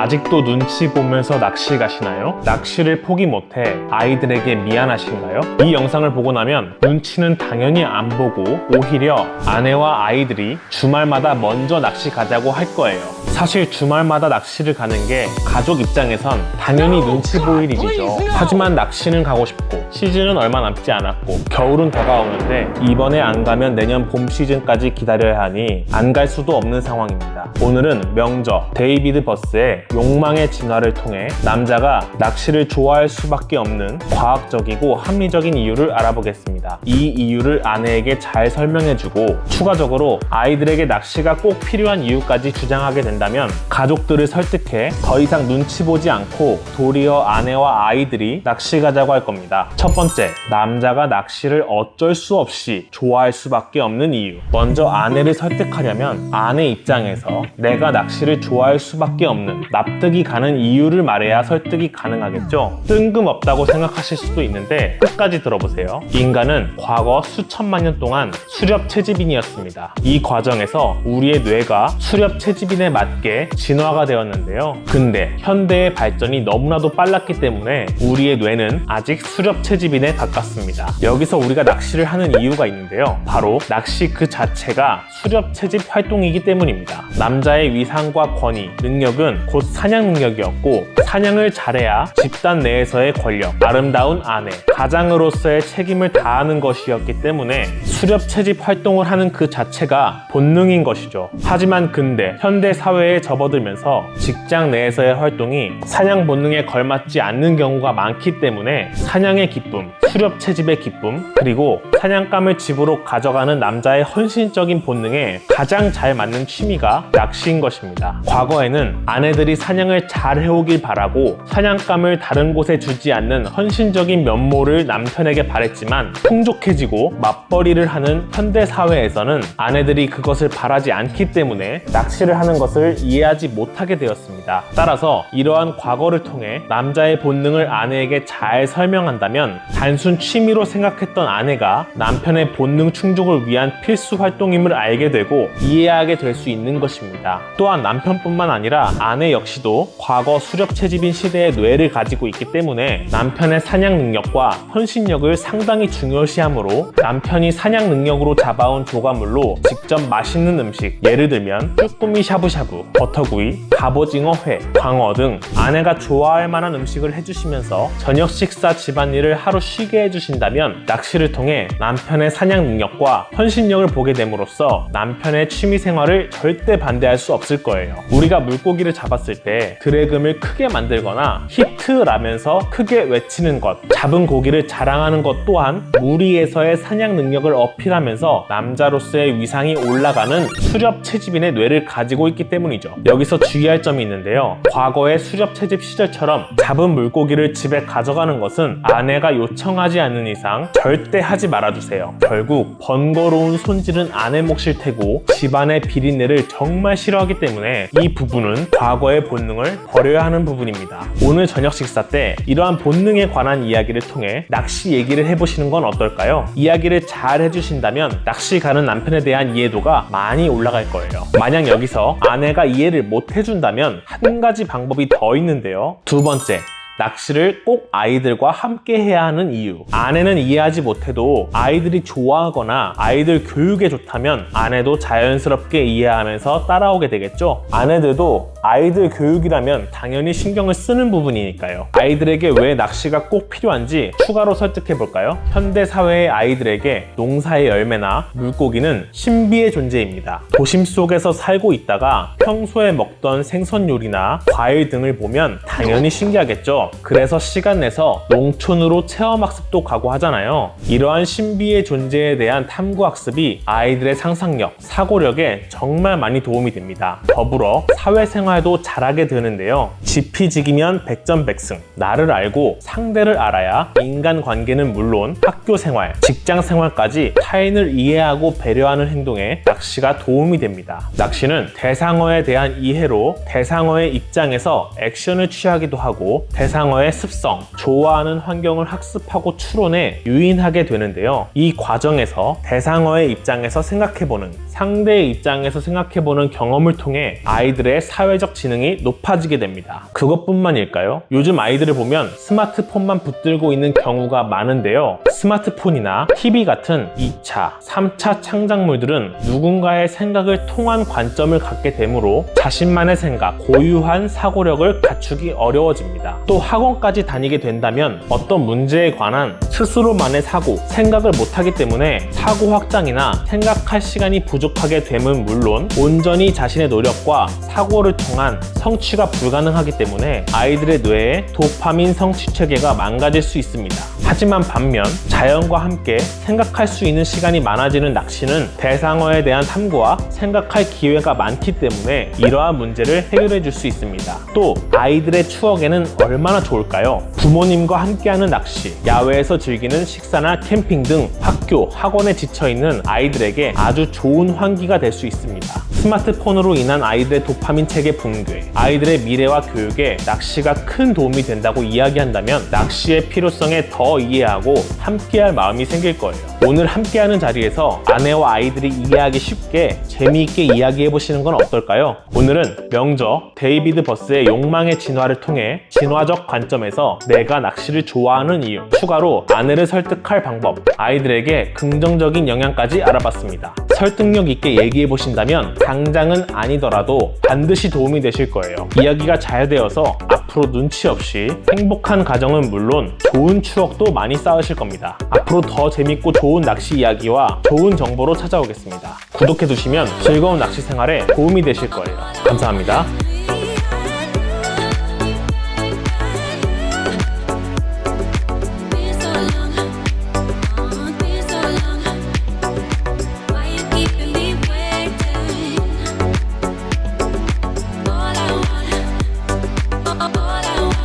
아직도 눈치 보면서 낚시 가시나요? 낚시를 포기 못해 아이들에게 미안하신가요? 이 영상을 보고 나면 눈치는 당연히 안 보고 오히려 아내와 아이들이 주말마다 먼저 낚시 가자고 할 거예요. 사실 주말마다 낚시를 가는 게 가족 입장에선 당연히 눈치 보일 일이죠. 하지만 낚시는 가고 싶고 시즌은 얼마 남지 않았고 겨울은 다가오는데 이번에 안 가면 내년 봄 시즌까지 기다려야 하니 안 갈 수도 없는 상황입니다. 오늘은 명저 데이비드 버스의 욕망의 진화를 통해 남자가 낚시를 좋아할 수밖에 없는 과학적이고 합리적인 이유를 알아보겠습니다. 이 이유를 아내에게 잘 설명해주고 추가적으로 아이들에게 낚시가 꼭 필요한 이유까지 주장하게 된다면 가족들을 설득해 더 이상 눈치 보지 않고 도리어 아내와 아이들이 낚시 가자고 할 겁니다. 첫 번째, 남자가 낚시를 어쩔 수 없이 좋아할 수밖에 없는 이유. 먼저 아내를 설득하려면 아내 입장에서 내가 낚시를 좋아할 수밖에 없는 납득이 가는 이유를 말해야 설득이 가능하겠죠. 뜬금없다고 생각하실 수도 있는데 끝까지 들어보세요. 인간은 과거 수천만 년 동안 수렵 채집인이었습니다. 이 과정에서 우리의 뇌가 수렵 채집인에 맞게 진화가 되었는데요. 근데 현대의 발전이 너무나도 빨랐기 때문에 우리의 뇌는 아직 수렵 채집인에 가깝습니다. 여기서 우리가 낚시를 하는 이유가 있는데요. 바로 낚시 그 자체가 수렵 채집 활동이기 때문입니다. 남자의 위상과 권위, 능력은 곧 사냥 능력이었고 사냥을 잘해야 집단 내에서의 권력, 아름다운 아내, 가장으로서의 책임을 다하는 것이었기 때문에 수렵 채집 활동을 하는 그 자체가 본능인 것이죠. 하지만 근대 현대 사회에 접어들면서 직장 내에서의 활동이 사냥 본능에 걸맞지 않는 경우가 많기 때문에 사냥의 기쁨, 수렵 채집의 기쁨, 그리고 사냥감을 집으로 가져가는 남자의 헌신적인 본능에 가장 잘 맞는 취미가 낚시인 것입니다. 과거에는 아내들이 사냥을 잘 해오길 바라고 사냥감을 다른 곳에 주지 않는 헌신적인 면모를 남편에게 바랬지만 풍족해지고 맞벌이를 하는 현대 사회에서는 아내들이 그것을 바라지 않기 때문에 낚시를 하는 것을 이해하지 못하게 되었습니다. 따라서 이러한 과거를 통해 남자의 본능을 아내에게 잘 설명한다면 단순 취미로 생각했던 아내가 남편의 본능 충족을 위한 필수 활동임을 알게 되고 이해하게 될 수 있는 것입니다. 또한 남편뿐만 아니라 아내 역시도 과거 수렵 채집인 시대의 뇌를 가지고 있기 때문에 남편의 사냥 능력과 헌신력을 상당히 중요시하므로 남편이 사냥 능력으로 잡아온 조과물로 직접 맛있는 음식, 예를 들면 쭈꾸미 샤브샤브, 버터구이, 갑오징어 회, 광어 등 아내가 좋아할 만한 음식을 해주시면서 저녁 식사 집안일을 하루 쉬게 해주신다면 낚시를 통해 남편의 사냥 능력과 헌신력을 보게 됨으로써 남편의 취미 생활을 절대 반대할 수 없을 거예요. 우리가 물고기를 잡았을 때 드래금을 크게 만들거나 히트라면서 크게 외치는 것, 잡은 고기를 자랑하는 것 또한 무리에서의 사냥 능력을 어필하면서 남자로서의 위상이 올라가는 수렵 채집인의 뇌를 가지고 있기 때문이죠. 여기서 주의할 점이 있는데요. 과거의 수렵 채집 시절처럼 잡은 물고기를 집에 가져가는 것은 아내가 요청하지 않는 이상 절대 하지 말아주세요. 결국 번거로운 손질은 아내 몫일 테고 집안의 비린내를 정말 싫어하기 때문에 이 부분은 과거의 본능을 버려야 하는 부분입니다. 오늘 저녁 식사 때 이러한 본능에 관한 이야기를 통해 낚시 얘기를 해보시는 건 어떨까요? 이야기를 잘 해주신다면 낚시 가는 남편에 대한 이해도가 많이 올라갈 거예요. 만약 여기서 아내가 이해를 못 해준다면 한 가지 방법이 더 있는데요. 두 번째, 낚시를 꼭 아이들과 함께 해야 하는 이유. 아내는 이해하지 못해도 아이들이 좋아하거나 아이들 교육에 좋다면 아내도 자연스럽게 이해하면서 따라오게 되겠죠. 아내들도 아이들 교육이라면 당연히 신경을 쓰는 부분이니까요. 아이들에게 왜 낚시가 꼭 필요한지 추가로 설득해 볼까요? 현대 사회의 아이들에게 농사의 열매나 물고기는 신비의 존재입니다. 도심 속에서 살고 있다가 평소에 먹던 생선 요리나 과일 등을 보면 당연히 신기하겠죠. 그래서 시간 내서 농촌으로 체험학습도 가고 하잖아요. 이러한 신비의 존재에 대한 탐구학습이 아이들의 상상력, 사고력에 정말 많이 도움이 됩니다. 더불어 사회생활도 잘하게 되는데요. 지피지기면 백전백승. 나를 알고 상대를 알아야 인간관계는 물론 학교생활, 직장생활까지 타인을 이해하고 배려하는 행동에 낚시가 도움이 됩니다. 낚시는 대상어에 대한 이해로 대상어의 입장에서 액션을 취하기도 하고 대상 대상어의 습성, 좋아하는 환경을 학습하고 추론해 유인하게 되는데요. 이 과정에서 대상어의 입장에서 생각해보는, 상대의 입장에서 생각해보는 경험을 통해 아이들의 사회적 지능이 높아지게 됩니다. 그것뿐만일까요? 요즘 아이들을 보면 스마트폰만 붙들고 있는 경우가 많은데요. 스마트폰이나 TV 같은 2차, 3차 창작물들은 누군가의 생각을 통한 관점을 갖게 되므로 자신만의 생각, 고유한 사고력을 갖추기 어려워집니다. 또 학원까지 다니게 된다면 어떤 문제에 관한 스스로만의 사고, 생각을 못하기 때문에 사고 확장이나 생각할 시간이 부족하게 됨은 물론 온전히 자신의 노력과 사고를 통한 성취가 불가능하기 때문에 아이들의 뇌의 도파민 성취 체계가 망가질 수 있습니다. 하지만 반면 자연과 함께 생각할 수 있는 시간이 많아지는 낚시는 대상어에 대한 탐구와 생각할 기회가 많기 때문에 이러한 문제를 해결해 줄 수 있습니다. 또 아이들의 추억에는 얼마나 좋을까요? 부모님과 함께하는 낚시, 야외에서 즐기는 식사나 캠핑 등 학교, 학원에 지쳐있는 아이들에게 아주 좋은 환기가 될 수 있습니다. 스마트폰으로 인한 아이들의 도파민 체계 붕괴, 아이들의 미래와 교육에 낚시가 큰 도움이 된다고 이야기한다면 낚시의 필요성에 더 이해하고 함께할 마음이 생길 거예요. 오늘 함께하는 자리에서 아내와 아이들이 이해하기 쉽게 재미있게 이야기해보시는 건 어떨까요? 오늘은 명저 데이비드 버스의 욕망의 진화를 통해 진화적 관점에서 내가 낚시를 좋아하는 이유, 추가로 아내를 설득할 방법, 아이들에게 긍정적인 영향까지 알아봤습니다. 설득력 있게 얘기해보신다면 당장은 아니더라도 반드시 도움이 되실 거예요. 이야기가 잘 되어서 앞으로 눈치 없이 행복한 가정은 물론 좋은 추억도 많이 쌓으실 겁니다. 앞으로 더 재밌고 좋은 낚시 이야기와 좋은 정보로 찾아오겠습니다. 구독해두시면 즐거운 낚시 생활에 도움이 되실 거예요. 감사합니다.